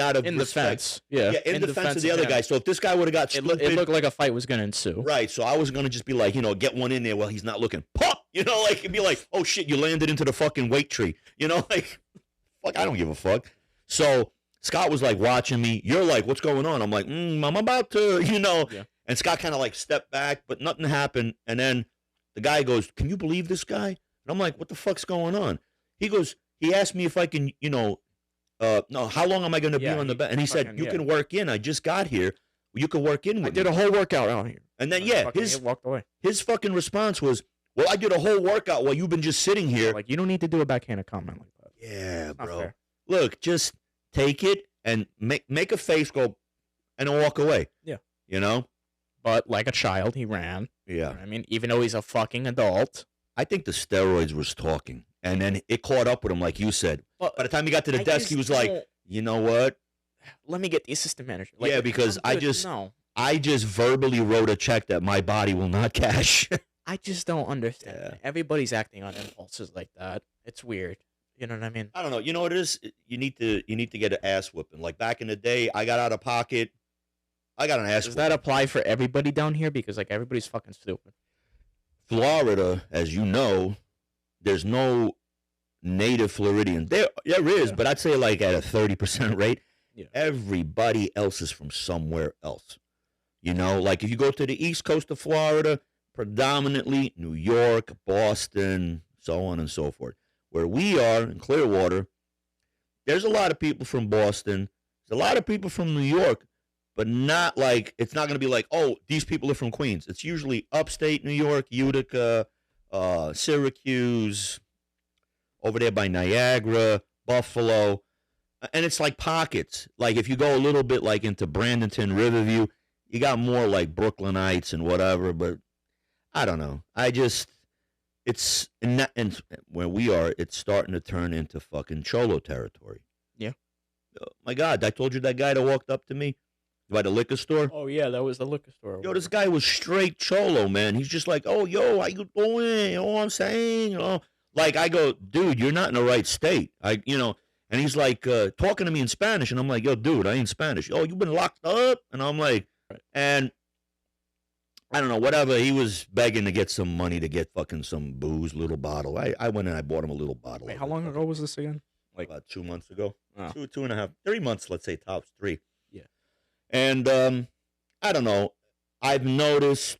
out of in respect. Defense. Yeah, in defense of the other guy. So if this guy would have got stupid, it looked like a fight was going to ensue. Right. So I was going to just be like, you know, get one in there while he's not looking. Pop! You know, like, it'd be like, oh shit, you landed into the fucking weight tree. You know, like, fuck, I don't give a fuck. So Scott was like watching me. You're like, what's going on? I'm like, I'm about to, you know. Yeah. And Scott kind of like stepped back, but nothing happened. And then the guy goes, "Can you believe this guy?" And I'm like, "What the fuck's going on?" He goes, he asked me if I can, no, how long am I going to be on the bench? And he said, "You can work in. I just got here. You can work in with me." I did a whole workout out here. And then, walked away. His fucking response was, "Well, I did a whole workout while you've been just sitting here." Like, you don't need to do a backhanded comment like that. Yeah, bro. Look, just take it and make a face, go, and then walk away. Yeah. You know? But like a child, he ran. Yeah. You know what I mean, even though he's a fucking adult. I think the steroids was talking. And then it caught up with him, like you said. But by the time he got to the desk, he was like, "You know what? Let me get the assistant manager." Like, yeah, because I just verbally wrote a check that my body will not cash. I just don't understand. Yeah. Everybody's acting on impulses like that. It's weird. You know what I mean? I don't know. You know what it is? You need to get an ass whooping. Like back in the day, I got out of pocket. I got an ass. Does that apply for everybody down here? Because like everybody's fucking stupid. Florida, as you know, there's no native Floridians. There is, but I'd say like at a 30% rate. Yeah. Everybody else is from somewhere else. You know, like if you go to the east coast of Florida, predominantly New York, Boston, so on and so forth. Where we are in Clearwater, there's a lot of people from Boston. There's a lot of people from New York, but not like, it's not going to be like, oh, these people are from Queens. It's usually upstate New York, Utica, Syracuse, over there by Niagara, Buffalo. And it's like pockets. Like if you go a little bit like into Bradenton, Riverview, you got more like Brooklynites and whatever, but I don't know. It's and where we are, it's starting to turn into fucking Cholo territory. Yeah. Oh, my God, I told you that guy that walked up to me by the liquor store. Oh yeah, that was the liquor store. Yo, this guy was straight Cholo, man. He's just like, "Oh, yo, how you doing? You know what I'm saying? You know?" Like I go, "Dude, you're not in the right state." And he's like talking to me in Spanish, and I'm like, "Yo, dude, I ain't Spanish." "Oh, you been locked up?" And I'm like, and I don't know, whatever. He was begging to get some money to get fucking some booze, little bottle. I went and I bought him a little bottle. Wait, how long ago was this again? Like about 2 months ago. Oh. 2.5, 3 months, let's say tops, 3. Yeah. And I don't know. I've noticed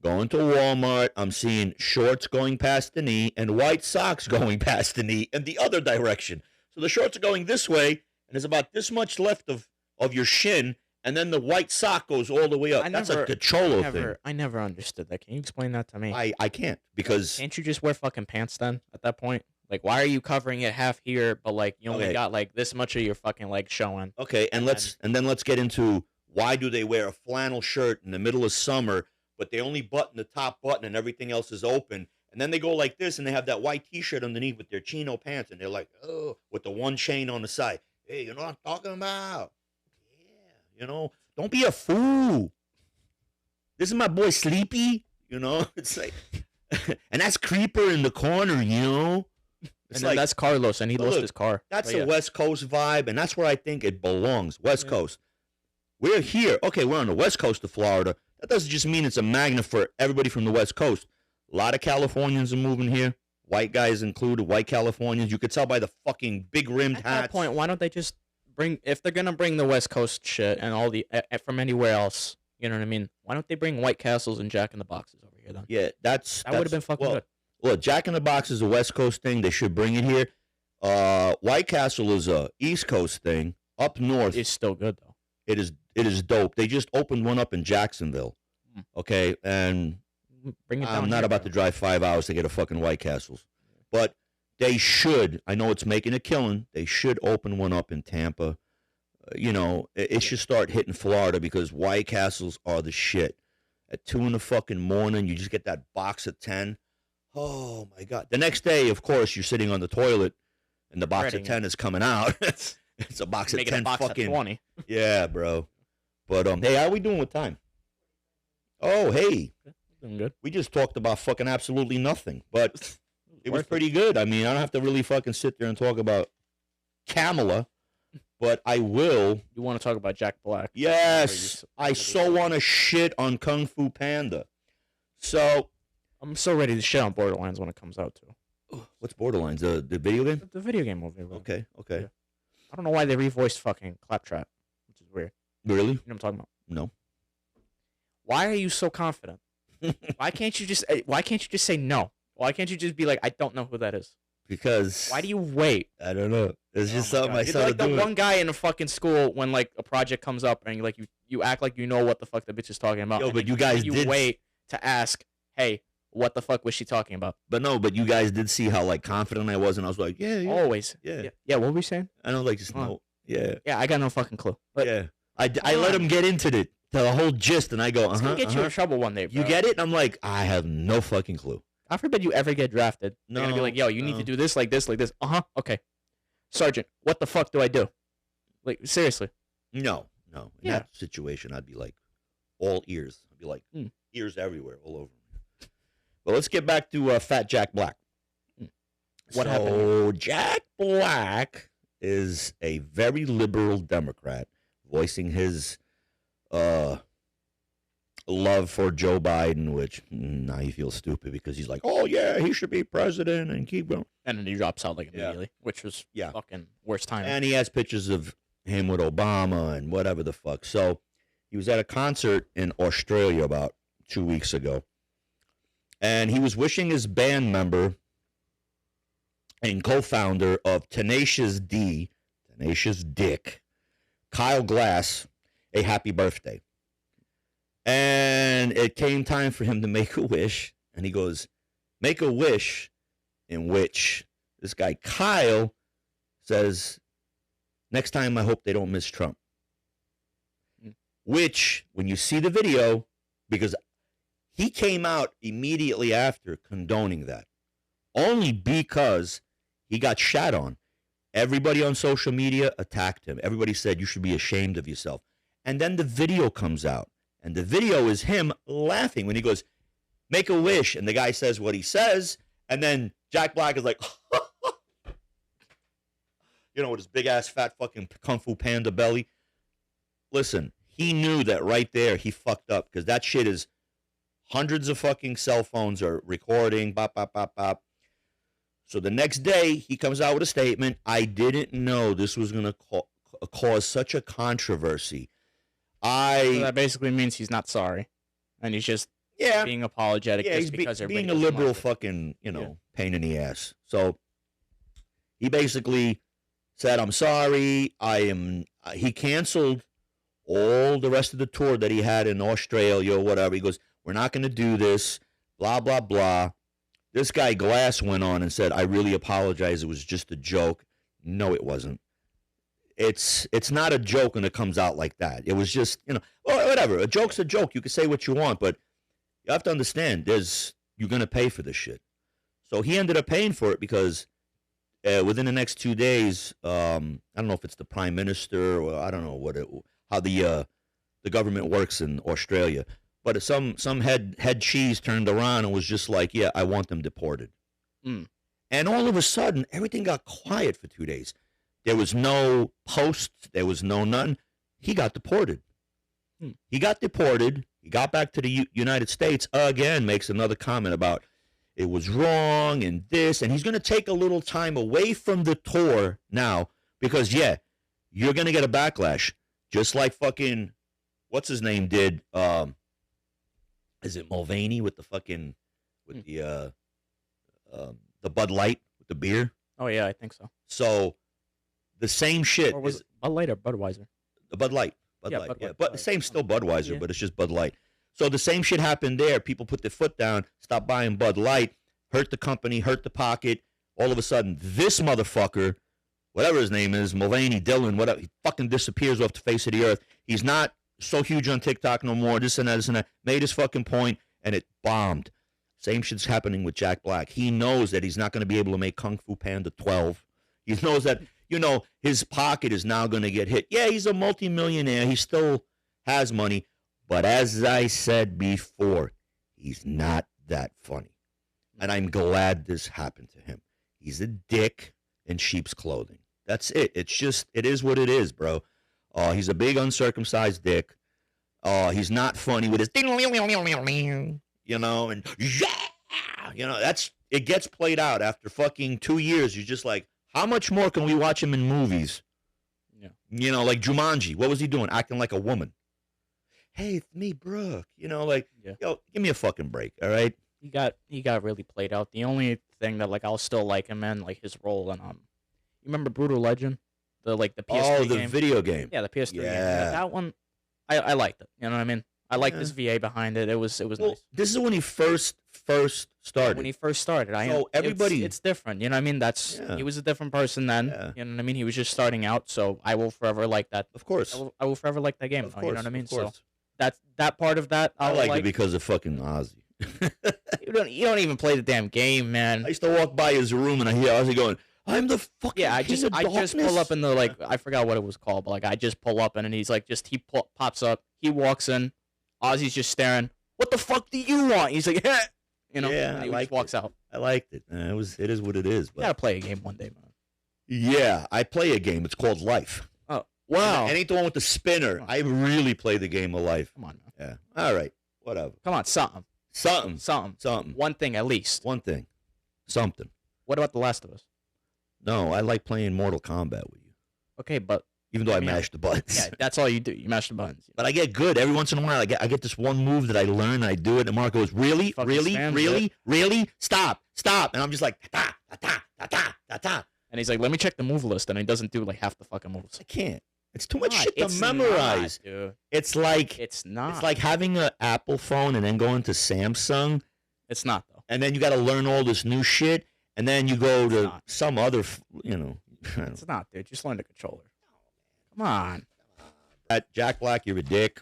going to Walmart, I'm seeing shorts going past the knee and white socks going past the knee in the other direction. So the shorts are going this way, and there's about this much left of your shin, and then the white sock goes all the way up. That's like the Cholo thing. I never understood that. Can you explain that to me? I can't, because... Can't you just wear fucking pants then at that point? Like, why are you covering it half here, but like you only got like this much of your fucking leg showing? Okay, and then let's get into why do they wear a flannel shirt in the middle of summer, but they only button the top button and everything else is open, and then they go like this and they have that white T-shirt underneath with their chino pants, and they're like, oh, with the one chain on the side. Hey, you know what I'm talking about? Yeah, you know, don't be a fool. This is my boy Sleepy, you know. It's like, and that's Creeper in the corner, you know. It's and like, that's Carlos, and he lost his car. That's a West Coast vibe, and that's where I think it belongs, West Coast. We're here. Okay, we're on the West Coast of Florida. That doesn't just mean it's a magnet for everybody from the West Coast. A lot of Californians are moving here, white guys included, white Californians. You could tell by the fucking big rimmed hats. At that point, why don't they just bring, if they're going to bring the West Coast shit and all the, from anywhere else, you know what I mean? Why don't they bring White Castles and Jack in the Boxes over here then? Yeah, that would have been fucking good. Look, Jack in the Box is a West Coast thing. They should bring it here. White Castle is a East Coast thing. Up north, it's still good though. It is dope. They just opened one up in Jacksonville. Okay, and bring it down. I'm not about to drive 5 hours to get a fucking White Castles, but they should. I know it's making a killing. They should open one up in Tampa. You know, it should start hitting Florida because White Castles are the shit. At 2 in the fucking morning, you just get that box of 10. Oh my God! The next day, of course, you're sitting on the toilet, and the box of 10 is coming out. It's a box of 10. A box fucking of 20. Yeah, bro. But hey, how are we doing with time? Oh, hey, doing good. We just talked about fucking absolutely nothing, but it was pretty good. I mean, I don't have to really fucking sit there and talk about Kamala, but I will. You want to talk about Jack Black? Yes, I so want to shit on Kung Fu Panda. So. I'm so ready to shit on Borderlands when it comes out too. What's Borderlands? The video game? The video game movie. Really. Okay. Yeah. I don't know why they revoiced fucking Claptrap, which is weird. Really? You know what I'm talking about? No. Why are you so confident? Why can't you just say no? Why can't you just be like, I don't know who that is? Because why do you wait? I don't know. It's just something I You're started like the doing. one guy in a fucking school when like a project comes up and like you act like you know what the fuck the bitch is talking about. Yo, and but you guys did wait to ask, hey, what the fuck was she talking about? But you guys did see how like confident I was, and I was like, yeah. Always. Yeah. What were we saying? I don't like just no. Yeah. Yeah, I got no fucking clue. But yeah. I let him get into the whole gist, and I go, It's gonna get you in trouble one day, bro. You get it? And I'm like, I have no fucking clue. God forbid you ever get drafted. No. They're gonna be like, yo, you need to do this, like this, like this. Okay. Sergeant, what the fuck do I do? Like, seriously. No. In that situation, I'd be like, all ears. I'd be like, ears everywhere, all over me. But let's get back to Fat Jack Black. What happened? So Jack Black is a very liberal Democrat, voicing his love for Joe Biden, which now he feels stupid because he's like, oh yeah, he should be president and keep going. And then he drops out like immediately, which was fucking worst time. And he has pictures of him with Obama and whatever the fuck. So he was at a concert in Australia about 2 weeks ago, and he was wishing his band member and co-founder of Tenacious Dick, Kyle Glass, a happy birthday. And it came time for him to make a wish, and he goes, make a wish, in which this guy Kyle says, next time I hope they don't miss Trump. Which, when you see the video, because he came out immediately after condoning that, only because he got shat on. Everybody on social media attacked him. Everybody said, you should be ashamed of yourself. And then the video comes out. And the video is him laughing when he goes, make a wish. And the guy says what he says. And then Jack Black is like, with his big ass fat fucking Kung Fu Panda belly. Listen, he knew that right there he fucked up, because that shit is hundreds of fucking cell phones are recording. Bop, bop, bop, bop. So the next day he comes out with a statement. I didn't know this was going to cause such a controversy. So that basically means he's not sorry, and he's just being apologetic. Yeah, just because being a liberal fucking pain in the ass. So he basically said, "I'm sorry. He canceled all the rest of the tour that he had in Australia or whatever. He goes, we're not going to do this. Blah blah blah." This guy Glass went on and said, "I really apologize. It was just a joke." No, it wasn't. It's not a joke when it comes out like that. It was just, whatever. A joke's a joke. You can say what you want, but you have to understand, you're going to pay for this shit. So he ended up paying for it because within the next 2 days, I don't know if it's the prime minister or I don't know how the government works in Australia, but some head cheese turned around and was just like, yeah, I want them deported. And all of a sudden, everything got quiet for 2 days. There was no posts. There was no nothing. He got deported. He got deported. He got back to the United States again, makes another comment about it was wrong and this. And he's going to take a little time away from the tour now because, you're going to get a backlash. Just like fucking, what's his name did. Is it Mulvaney with the fucking, with the Bud Light with the beer? Oh, yeah, I think so. So, the same shit. Or was it Bud Light or Budweiser? The Bud Light. Bud Light. But the same still Budweiser, but it's just Bud Light. So the same shit happened there. People put their foot down, stopped buying Bud Light, hurt the company, hurt the pocket. All of a sudden, this motherfucker, whatever his name is, Mulvaney, Dylan, whatever, he fucking disappears off the face of the earth. He's not so huge on TikTok no more, this and that. Made his fucking point, and it bombed. Same shit's happening with Jack Black. He knows that he's not going to be able to make Kung Fu Panda 12. He knows that, his pocket is now going to get hit. Yeah, he's a multimillionaire. He still has money. But as I said before, he's not that funny. And I'm glad this happened to him. He's a dick in sheep's clothing. That's it. It is what it is, bro. He's a big uncircumcised dick. He's not funny with his and it gets played out after fucking 2 years. You're just like, how much more can we watch him in movies? Yeah. Like Jumanji. What was he doing? Acting like a woman. hey, it's me, Brooke. You know, like, Yeah. yo, give me a fucking break, all right? He got really played out. The only thing that like I'll still like him in like his role in you remember Brutal Legend, the PS3 Oh, the game? video game. Yeah, the PS3 game. Yeah. That one, I liked it. You know what I mean? I liked Yeah. this VA behind it. It was Well, nice. this is when he first started. When he first started, So everybody- it's different. You know what I mean? Yeah. He was a different person then. Yeah. You know what I mean? He was just starting out. So I will forever like that. Of course. I will forever like that game. Of though, course. you know what I mean? Of course. So that part of that I I'll like like. it because of fucking Ozzy. You don't even play the damn game, man. I used to walk by his room and I hear Ozzy going, I'm the fucking Yeah, I king just of pull darkness." up in the like I forgot what it was called, but like I just pull up and then he's like pops up, he walks in, Ozzy's just staring. What the fuck do you want? He's like, eh. You know, Yeah, and I he liked just walks out. I liked it. It is what it is. You But gotta play a game one day, man. yeah, I play a game. It's called Life. Oh wow! And ain't the one with the spinner. Oh. I really play the game of Life. Come on, man. Yeah. All right. Whatever. Come on, something. Something. One thing at least. One thing. Something. What about The Last of Us? No, I like playing Mortal Kombat with you. Okay, but Even though I mean, mash the buttons. yeah, that's all you do. You mash the buttons. But I get good every once in a while. I get this one move that I learn and I do it. And Mark goes, really, Fucking really, spams really, it. really, stop. And I'm just like, ta ta ta ta ta ta ta. And he's like, let me check the move list, and he doesn't do like half the fucking moves. I can't. It's too much Not- shit to it's memorize. not, dude. It's like It's not. it's like having an Apple phone and then going to Samsung, It's not though. and then you got to learn all this new shit, and then you go to not. some other, I don't It's not, dude. Just learn the controller. Come on. Jack Black, you're a dick.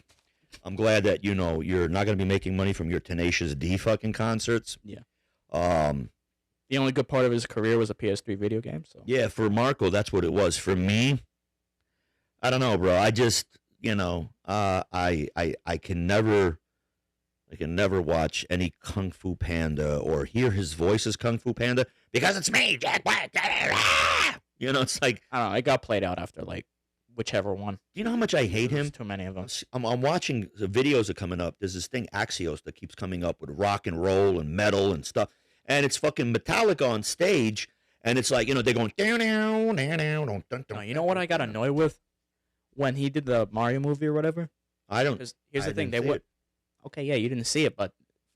I'm glad that you're not going to be making money from your Tenacious D fucking concerts. Yeah. The only good part of his career was a PS3 video game. So Yeah, for Marco, that's what it was. For me, I don't know, bro. I just, I can never watch any Kung Fu Panda or hear his voice as Kung Fu Panda because it's me, Jack Black. It's like, I don't know. It got played out after like whichever one. do you know how much I hate There's him? too many of them. I'm watching the videos are coming up. There's this thing Axios that keeps coming up with rock and roll and metal and stuff, and it's fucking Metallica on stage, and it's like they're going down. No, you know what I got annoyed with when he did the Mario movie or whatever. I don't. Because here's the I thing, didn't they see would. Okay, yeah, you didn't see it, but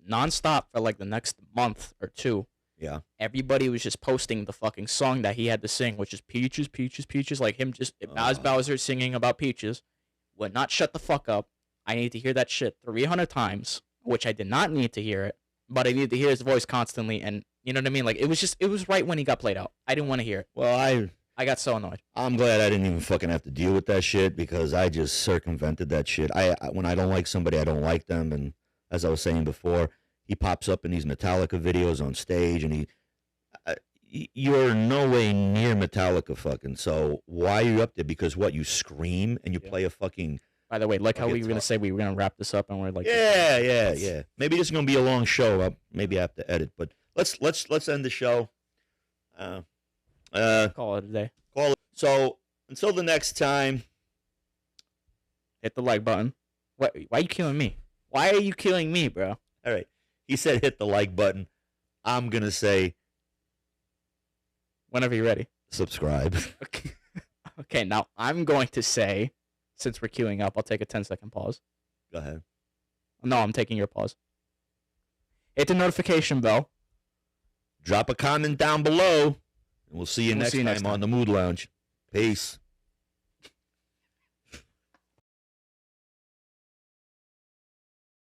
nonstop for like the next month or two, Yeah. everybody was just posting the fucking song that he had to sing, which is Peaches, Peaches, Peaches. Like him just as Bowser singing about Peaches. Would not shut the fuck up. I need to hear that shit 300 times, which I did not need to hear it, but I needed to hear his voice constantly, and you know what I mean? Like it was right when he got played out. I didn't want to hear it. Well, I got so annoyed. I'm glad I didn't even fucking have to deal with that shit because I just circumvented that shit. When I don't like somebody, I don't like them, and as I was saying before, he pops up in these Metallica videos on stage, and you're no way near Metallica fucking. So why are you up there? Because what, you scream and you play a fucking By the way, like how I'll we get were gonna tough. say we were gonna wrap this up, and we're like, yeah. Maybe this is gonna be a long show. Maybe I have to edit, but let's end the show. call it a day. Call it. So until the next time. Hit the like button. Why are you killing me? Why are you killing me, bro? All right. He said hit the like button. I'm going to say Whenever you're ready. subscribe. Okay. Okay, now I'm going to say, since we're queuing up, I'll take a 10-second pause. Go ahead. No, I'm taking your pause. Hit the notification bell. Drop a comment down below, and we'll see you, We'll next, see you time next on the Mood Lounge. Peace.